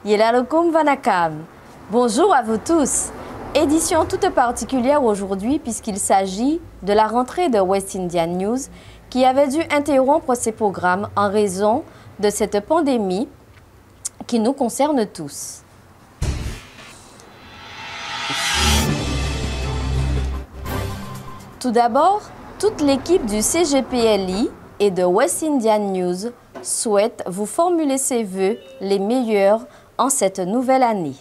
Yelalokum Vanakam. Bonjour à vous tous. Édition toute particulière aujourd'hui puisqu'il s'agit de la rentrée de West Indian News qui avait dû interrompre ses programmes en raison de cette pandémie qui nous concerne tous. Tout d'abord, toute l'équipe du CGPLI et de West Indian News souhaite vous formuler ses vœux les meilleurs en cette nouvelle année.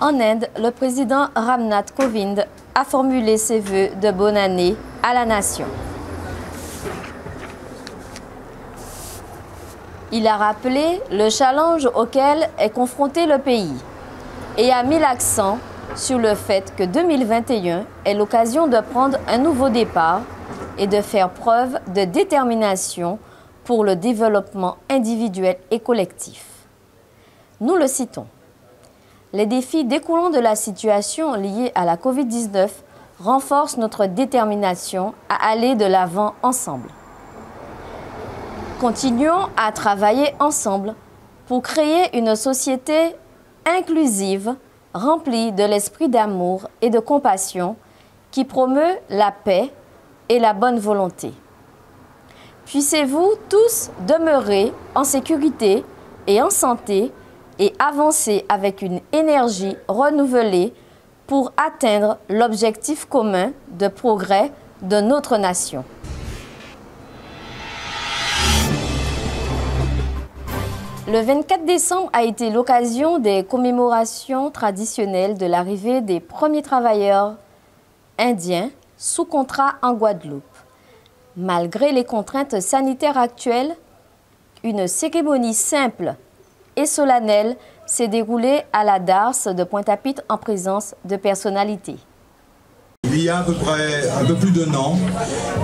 En Inde, le président Ramnath Kovind a formulé ses vœux de bonne année à la nation. Il a rappelé le challenge auquel est confronté le pays et a mis l'accent sur le fait que 2021 est l'occasion de prendre un nouveau départ et de faire preuve de détermination pour le développement individuel et collectif. Nous le citons. Les défis découlant de la situation liée à la Covid-19 renforcent notre détermination à aller de l'avant ensemble. Continuons à travailler ensemble pour créer une société inclusive, remplie de l'esprit d'amour et de compassion qui promeut la paix et la bonne volonté. Puissiez-vous tous demeurer en sécurité et en santé et avancer avec une énergie renouvelée pour atteindre l'objectif commun de progrès de notre nation. Le 24 décembre a été l'occasion des commémorations traditionnelles de l'arrivée des premiers travailleurs indiens sous contrat en Guadeloupe. Malgré les contraintes sanitaires actuelles, une cérémonie simple et solennelle s'est déroulée à la DARS de Pointe-à-Pitre en présence de personnalités. Il y a à peu près un peu plus d'un an,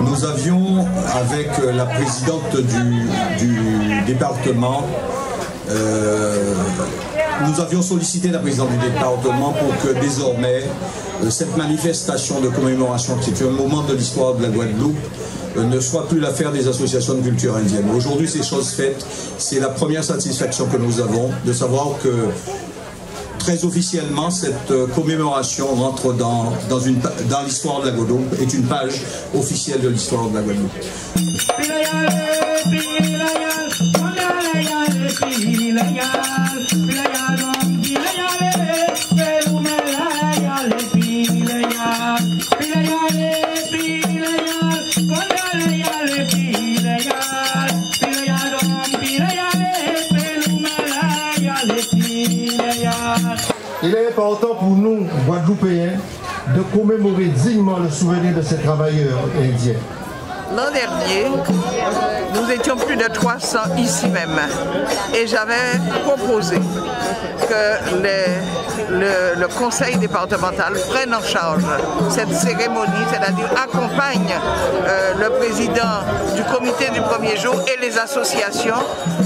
nous avions avec la présidente du département, nous avions sollicité la présidente du département pour que désormais cette manifestation de commémoration qui est un moment de l'histoire de la Guadeloupe ne soit plus l'affaire des associations de culture indienne. Aujourd'hui, c'est chose faite. C'est la première satisfaction que nous avons de savoir que très officiellement, cette commémoration rentre dans l'histoire de la Guadeloupe, est une page officielle de l'histoire de la Guadeloupe. Il est important pour nous, Guadeloupéens, de commémorer dignement le souvenir de ces travailleurs indiens. L'an dernier, nous étions plus de 300 ici même et j'avais proposé que le conseil départemental prenne en charge cette cérémonie, c'est-à-dire accompagne le président du comité du premier jour et les associations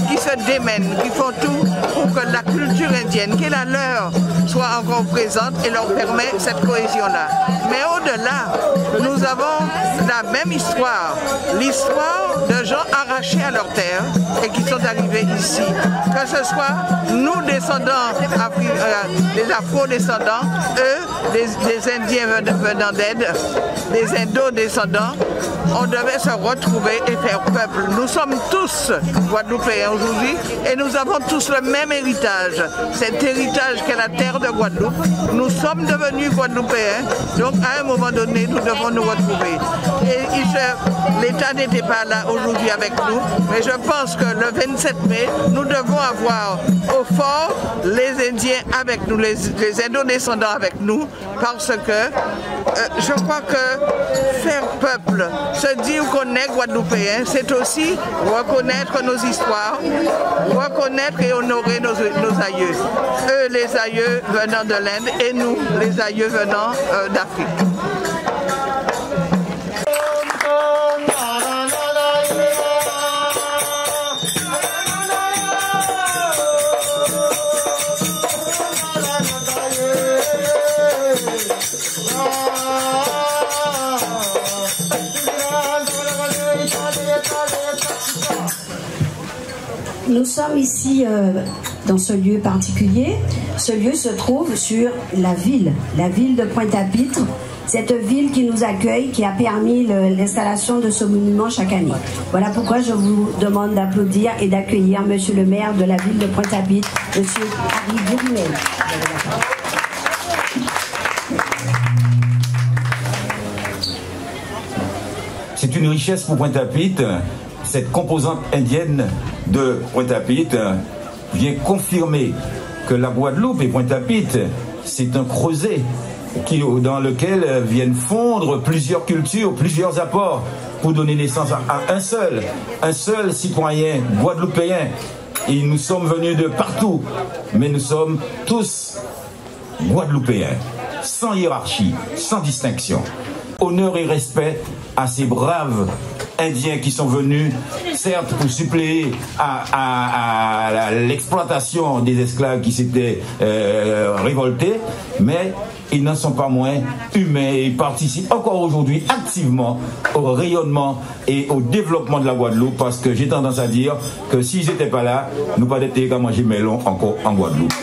qui se démènent, qui font tout pour que la culture indienne, qui est la leur, soit encore présente et leur permet cette cohésion-là. Mais au-delà, nous avons la même histoire, l'histoire de gens arrachés à leur terre et qui sont arrivés ici. Que ce soit nous, descendants, des afro-descendants, eux, des Indiens venant d'aide, des Indo-descendants, on devait se retrouver et faire peuple. Nous sommes tous Guadeloupéens aujourd'hui et nous avons tous le même héritage. Cet héritage qu'est la terre de Guadeloupe. Nous sommes devenus Guadeloupéens, donc à un moment donné, nous devons nous retrouver. Et l'État n'était pas là aujourd'hui avec nous, mais je pense que le 27 mai, nous devons avoir au fort les Indiens avec nous, les Indo-descendants avec nous, parce que je crois que faire peuple, se dire qu'on est Guadeloupéen, c'est aussi reconnaître nos histoires, reconnaître et honorer nos aïeux. Eux, les aïeux venant de l'Inde, et nous, les aïeux venant d'Afrique. Nous sommes ici dans ce lieu particulier. Ce lieu se trouve sur la ville de Pointe-à-Pitre. Cette ville qui nous accueille, qui a permis l'installation de ce monument chaque année. Voilà pourquoi je vous demande d'applaudir et d'accueillir Monsieur le maire de la ville de Pointe-à-Pitre, Monsieur Harry Bourrimel. C'est une richesse pour Pointe-à-Pitre. Cette composante indienne de Pointe-à-Pitre vient confirmer que la Guadeloupe et Pointe-à-Pitre, c'est un creuset dans lequel viennent fondre plusieurs cultures, plusieurs apports pour donner naissance à un seul citoyen guadeloupéen. Et nous sommes venus de partout, mais nous sommes tous guadeloupéens, sans hiérarchie, sans distinction. Honneur et respect à ces braves Indiens qui sont venus, certes pour suppléer à l'exploitation des esclaves qui s'étaient révoltés, mais ils n'en sont pas moins humains et ils participent encore aujourd'hui activement au rayonnement et au développement de la Guadeloupe, parce que j'ai tendance à dire que s'ils n'étaient pas là, nous pas d'être qu'à manger melon encore en Guadeloupe.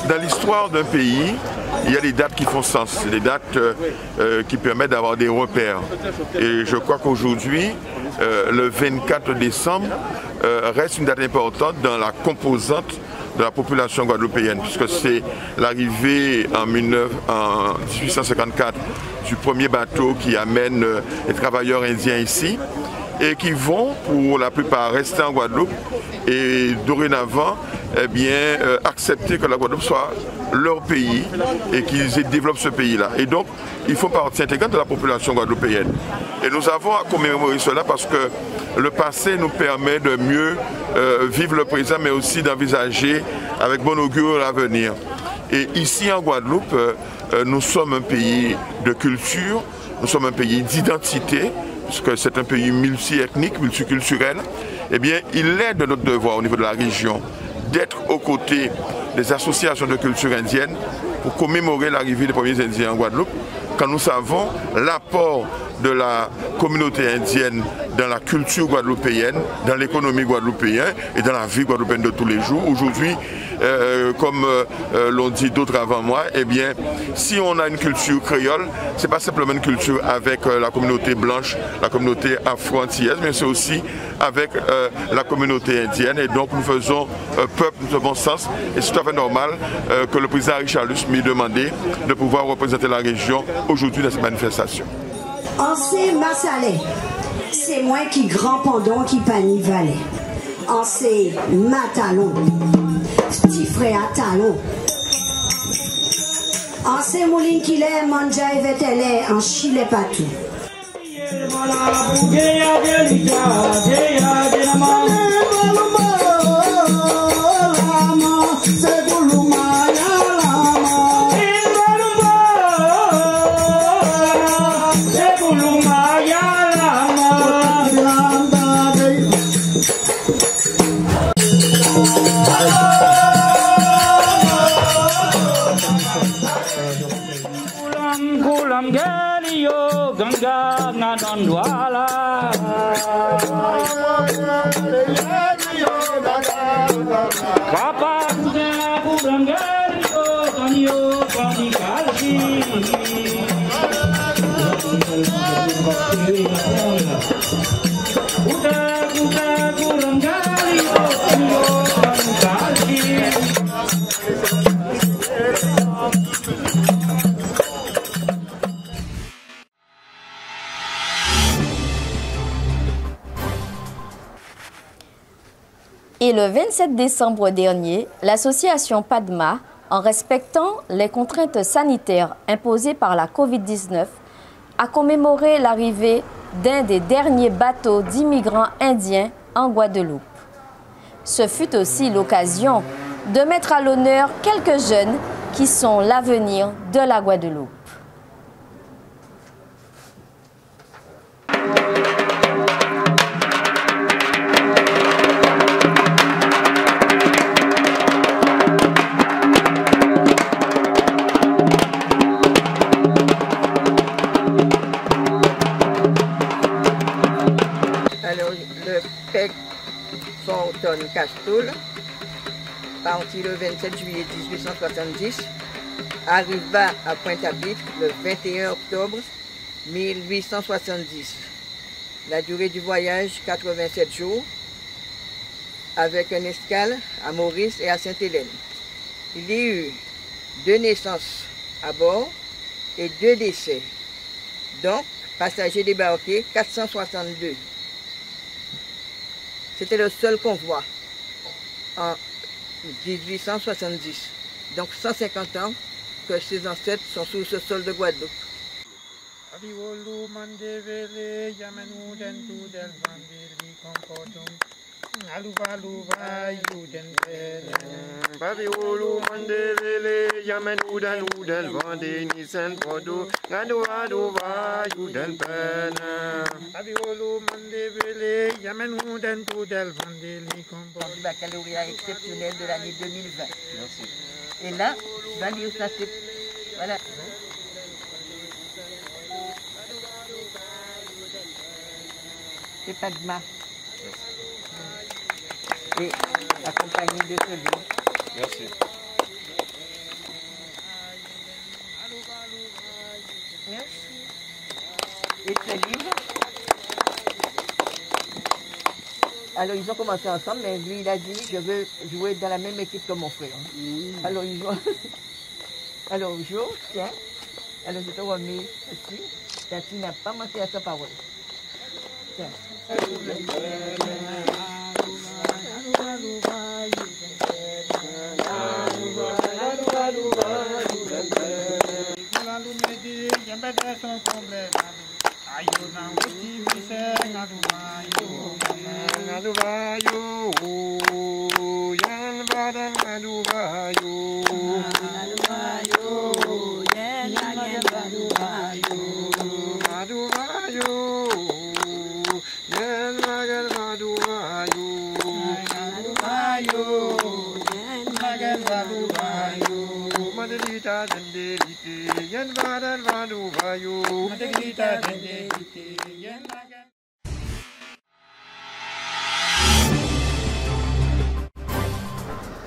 Dans l'histoire d'un pays, il y a des dates qui font sens, des dates qui permettent d'avoir des repères. Et je crois qu'aujourd'hui, le 24 décembre reste une date importante dans la composante de la population guadeloupéenne, puisque c'est l'arrivée en 1854 du premier bateau qui amène les travailleurs indiens ici, et qui vont pour la plupart rester en Guadeloupe et dorénavant accepter que la Guadeloupe soit leur pays et qu'ils développent ce pays-là. Et donc, ils font partie intégrante de la population guadeloupéenne. Et nous avons à commémorer cela parce que le passé nous permet de mieux vivre le présent, mais aussi d'envisager avec bon augure l'avenir. Et ici en Guadeloupe, nous sommes un pays de culture, nous sommes un pays d'identité, puisque c'est un pays multi-ethnique, multiculturel. Eh bien, il est de notre devoir au niveau de la région d'être aux côtés des associations de culture indienne pour commémorer l'arrivée des premiers Indiens en Guadeloupe, quand nous savons l'apport de la communauté indienne dans la culture guadeloupéenne, dans l'économie guadeloupéenne et dans la vie guadeloupéenne de tous les jours. Aujourd'hui, comme l'ont dit d'autres avant moi, eh bien, si on a une culture créole, c'est pas simplement une culture avec la communauté blanche, la communauté afro-antillaise, mais c'est aussi avec la communauté indienne. Et donc nous faisons peuple de bon sens. Et c'est tout à fait normal que le président Richard Luce m'ait demandé de pouvoir représenter la région aujourd'hui dans cette manifestation. Ancé Massalé, c'est moi qui grand pendant qui panie valet. Ancé Matalon, petit frère à talon. Ancé Moulin qui l'est, manja et vétélé, en chile patou. Kulam geliyo ganga ngadon wala Et le 27 décembre dernier, l'association PADMA, en respectant les contraintes sanitaires imposées par la Covid-19, a commémoré l'arrivée d'un des derniers bateaux d'immigrants indiens en Guadeloupe. Ce fut aussi l'occasion de mettre à l'honneur quelques jeunes qui sont l'avenir de la Guadeloupe. Alors, le PEC Forton Castoul, parti le 27 juillet 1870, arriva à Pointe-à-Pitre le 21 octobre 1870. La durée du voyage, 87 jours, avec une escale à Maurice et à Sainte-Hélène. Il y eut 2 naissances à bord et 2 décès. Donc, passagers débarqués, 462. C'était le seul convoi en 1870. Donc 150 ans que ses ancêtres sont sur ce sol de Guadeloupe. Du baccalauréat exceptionnel de l'année 2020. Merci. Et là, tu vas lire ça. Voilà. C'est Padma. Et accompagné de ce livre. Merci. Merci. Et ce livre. Alors ils ont commencé ensemble, mais lui il a dit je veux jouer dans la même équipe que mon frère. Alors ils jouent. Alors on joue, tiens. Alors je te remets ceci. Tu n'as pas manqué à sa parole. Tiens.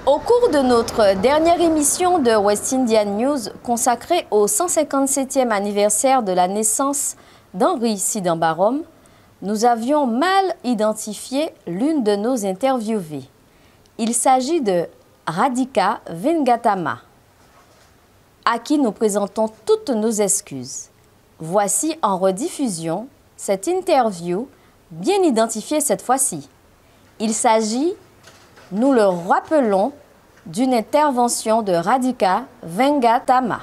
Au cours de notre dernière émission de West Indian News consacrée au 157e anniversaire de la naissance d'Henri Sidambarom, nous avions mal identifié l'une de nos interviewées. Il s'agit de Radhika Vengatama, à qui nous présentons toutes nos excuses. Voici en rediffusion cette interview bien identifiée cette fois-ci. Il s'agit, nous le rappelons, d'une intervention de Radhika Vengatama.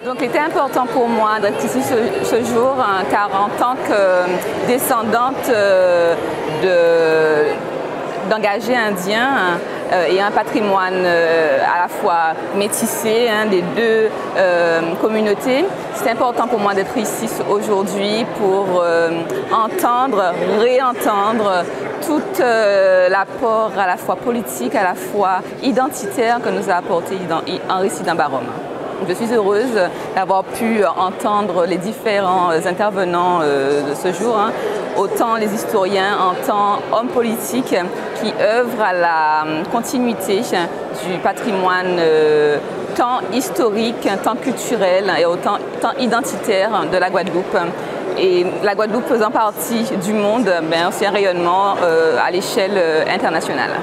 Donc, il était important pour moi d'être ici ce jour, car en tant que descendante d'engagés indiens et un patrimoine à la fois métissé des deux communautés, c'est important pour moi d'être ici aujourd'hui pour entendre, réentendre tout l'apport à la fois politique, à la fois identitaire que nous a apporté Henri Sidambarom. je suis heureuse d'avoir pu entendre les différents intervenants de ce jour, autant les historiens, autant hommes politiques qui œuvrent à la continuité du patrimoine tant historique, tant culturel et autant tant identitaire de la Guadeloupe. Et la Guadeloupe faisant partie du monde, c'est un rayonnement à l'échelle internationale.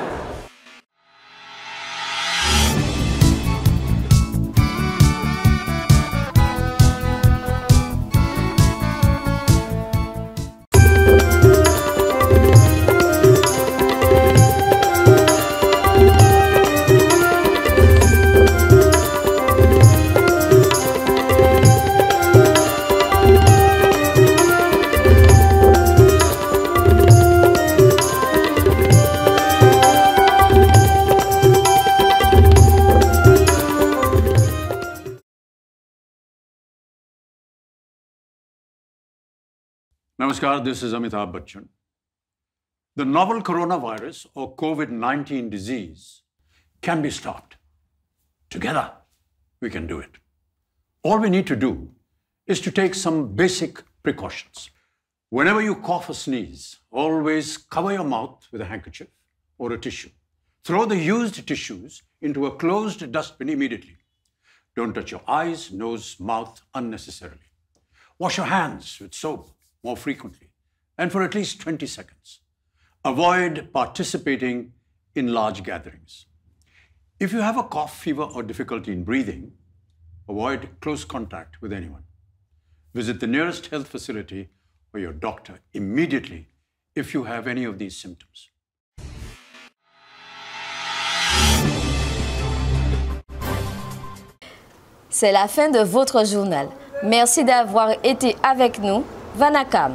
Namaskar, this is Amitabh Bachchan. The novel coronavirus or COVID-19 disease can be stopped. Together, we can do it. All we need to do is to take some basic precautions. Whenever you cough or sneeze, always cover your mouth with a handkerchief or a tissue. Throw the used tissues into a closed dustbin immediately. Don't touch your eyes, nose, mouth unnecessarily. Wash your hands with soap more frequently and for at least 20 seconds. Avoid participating in large gatherings. If you have a cough, fever, or difficulty in breathing, avoid close contact with anyone. Visit the nearest health facility or your doctor immediately if you have any of these symptoms. C'est la fin de votre journal. Merci d'avoir été avec nous. Vanakam.